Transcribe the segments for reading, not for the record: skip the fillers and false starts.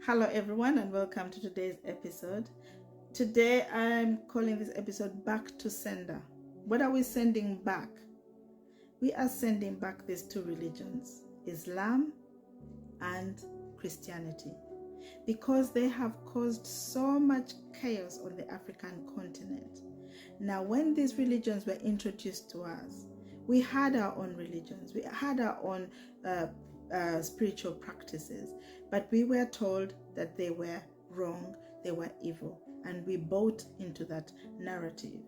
Hello everyone and welcome to today's episode. Today I'm calling this episode Back to Sender. What are we sending back? We are sending back these two religions, Islam and Christianity, because they have caused so much chaos on the African continent. Now, when these religions were introduced to us, we had our own religions, we had our own spiritual practices, but we were told that they were wrong, they were evil, and we bought into that narrative.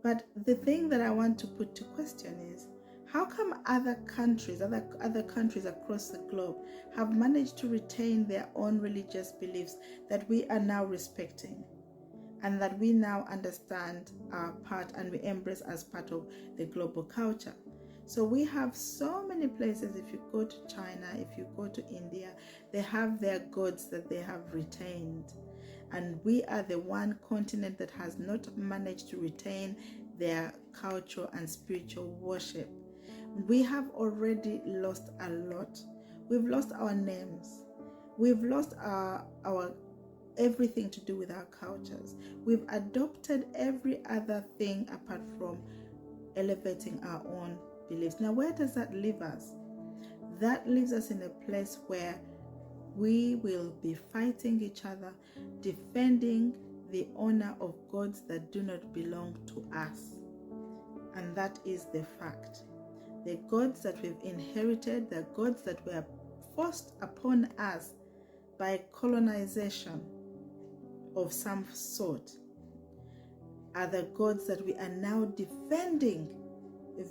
But the thing that I want to put to question is, how come other countries across the globe have managed to retain their own religious beliefs that we are now respecting, and that we now understand our part and we embrace as part of the global culture? So we have so many places. If you go to China, if you go to India, they have their gods that they have retained. And we are the one continent that has not managed to retain their culture and spiritual worship. We have already lost a lot. We've lost our names. We've lost our everything to do with our cultures. We've adopted every other thing apart from elevating our own beliefs. Now, where does that leave us? That leaves us in a place where we will be fighting each other, defending the honor of gods that do not belong to us. And that is the fact. The gods that we've inherited, the gods that were forced upon us by colonization of some sort, are the gods that we are now defending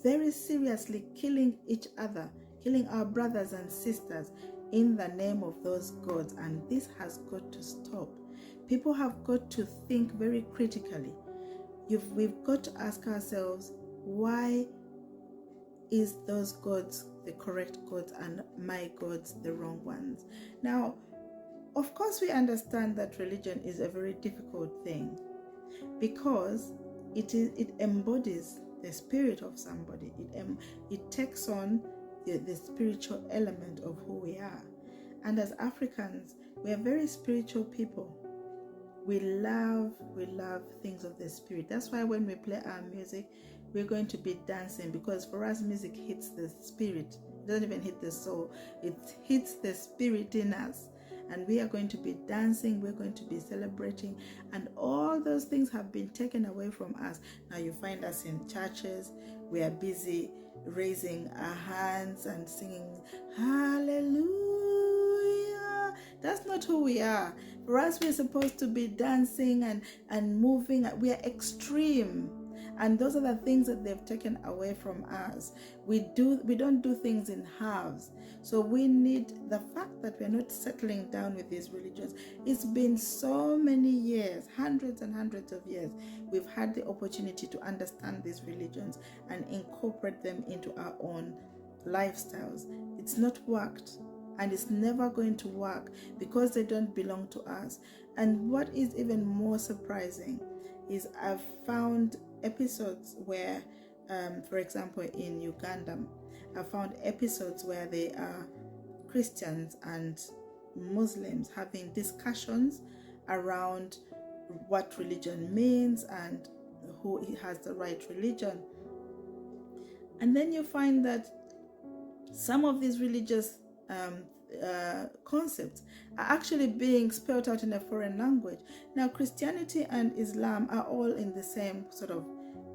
very seriously, killing each other, killing our brothers and sisters in the name of those gods. And this has got to stop. People have got to think very critically. We've got to ask ourselves, why is those gods the correct gods and my gods the wrong ones? Now, of course, we understand that religion is a very difficult thing, because it embodies the spirit of somebody. It takes on the spiritual element of who we are. And as Africans, we are very spiritual people. We love things of the spirit. That's why when we play our music, we're going to be dancing, because for us, music hits the spirit. It doesn't even hit the soul. It hits the spirit in us. And we are going to be dancing, we're going to be celebrating, and all those things have been taken away from us. Now you find us in churches, we are busy raising our hands and singing hallelujah. That's not who we are. For us, we're supposed to be dancing and moving. We are extreme. And those are the things that they've taken away from us. We don't do things in halves. So we need the fact that we're not settling down with these religions. It's been so many years, hundreds and hundreds of years. We've had the opportunity to understand these religions and incorporate them into our own lifestyles. It's not worked, and it's never going to work, because they don't belong to us. And what is even more surprising is I've found episodes where, for example, in Uganda, I found episodes where they are Christians and Muslims having discussions around what religion means and who has the right religion. And then you find that some of these religious concepts are actually being spelled out in a foreign language. Now, Christianity and Islam are all in the same sort of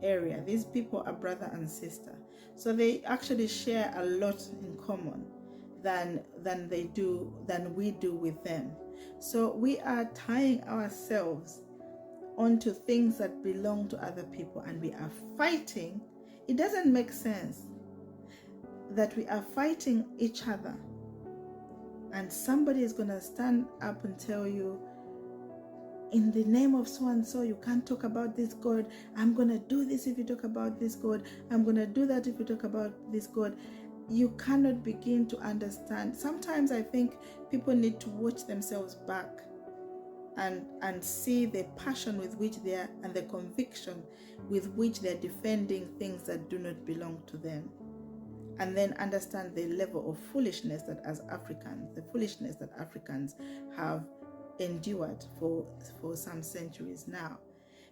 area. These people are brother and sister, so they actually share a lot in common than we do with them. So we are tying ourselves onto things that belong to other people, and we are fighting. It doesn't make sense that we are fighting each other, and somebody is going to stand up and tell you, in the name of so and so, you can't talk about this God. I'm going to do this if you talk about this God. I'm going to do that if you talk about this God. You cannot begin to understand. Sometimes I think people need to watch themselves back and see the passion with which they are, and the conviction with which they're defending things that do not belong to them. and then understand the level of foolishness that as Africans, the foolishness that Africans have endured for some centuries now.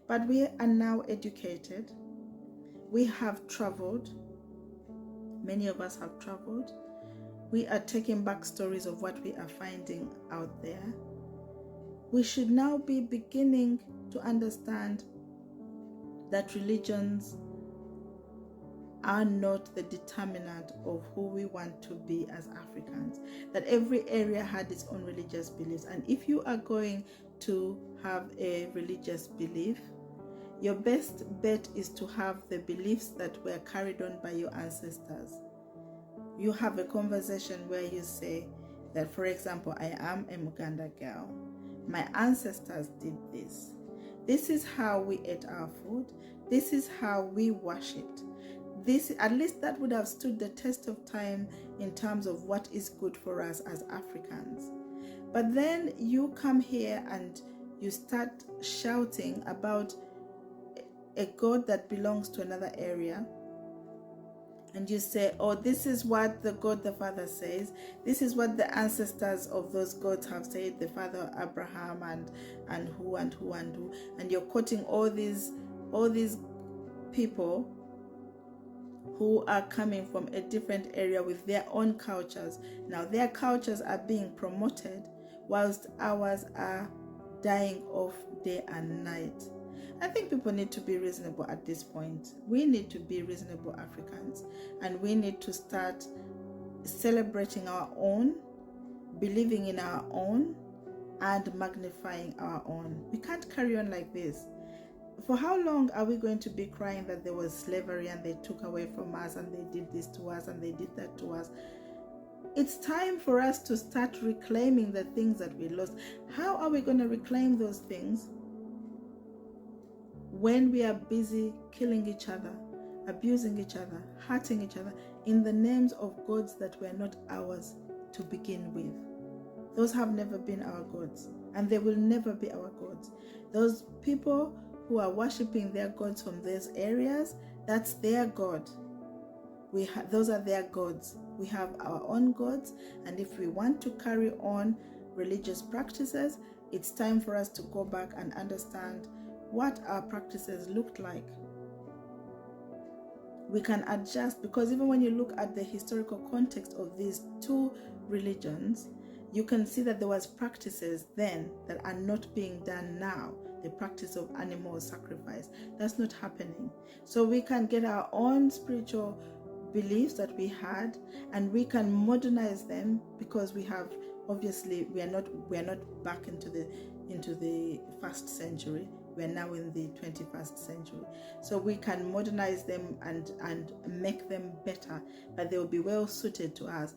But we are now educated. We have traveled. Many of us have traveled. We are taking back stories of what we are finding out there. We should now be beginning to understand that religions are not the determinant of who we want to be as Africans. That every area had its own religious beliefs. And if you are going to have a religious belief, your best bet is to have the beliefs that were carried on by your ancestors. You have a conversation where you say that, for example, I am a Muganda girl. My ancestors did this. This is how we ate our food. This is how we worshipped. This, at least that would have stood the test of time in terms of what is good for us as Africans. But then you come here and you start shouting about a God that belongs to another area, and you say, oh, this is what the God the Father says. This is what the ancestors of those gods have said, the father Abraham and who. And you're quoting all these people who are coming from a different area with their own cultures. Now their cultures are being promoted whilst ours are dying off day and night. I think people need to be reasonable at this point. We need to be reasonable Africans, and we need to start celebrating our own, believing in our own, and magnifying our own. We can't carry on like this. For how long are we going to be crying that there was slavery and they took away from us and they did this to us and they did that to us? It's time for us to start reclaiming the things that we lost. How are we going to reclaim those things when we are busy killing each other, abusing each other, hurting each other in the names of gods that were not ours to begin with? Those have never been our gods, and they will never be our gods. Those people who are worshiping their gods from those areas, that's their God. Those are their gods. We have our own gods, and if we want to carry on religious practices, it's time for us to go back and understand what our practices looked like. We can adjust, because even when you look at the historical context of these two religions, you can see that there was practices then that are not being done now. The practice of animal sacrifice, that's not happening. So we can get our own spiritual beliefs that we had, and we can modernize them, because we have, obviously we are not back into the first century. We are now in the 21st century. So we can modernize them and make them better, but they will be well suited to us.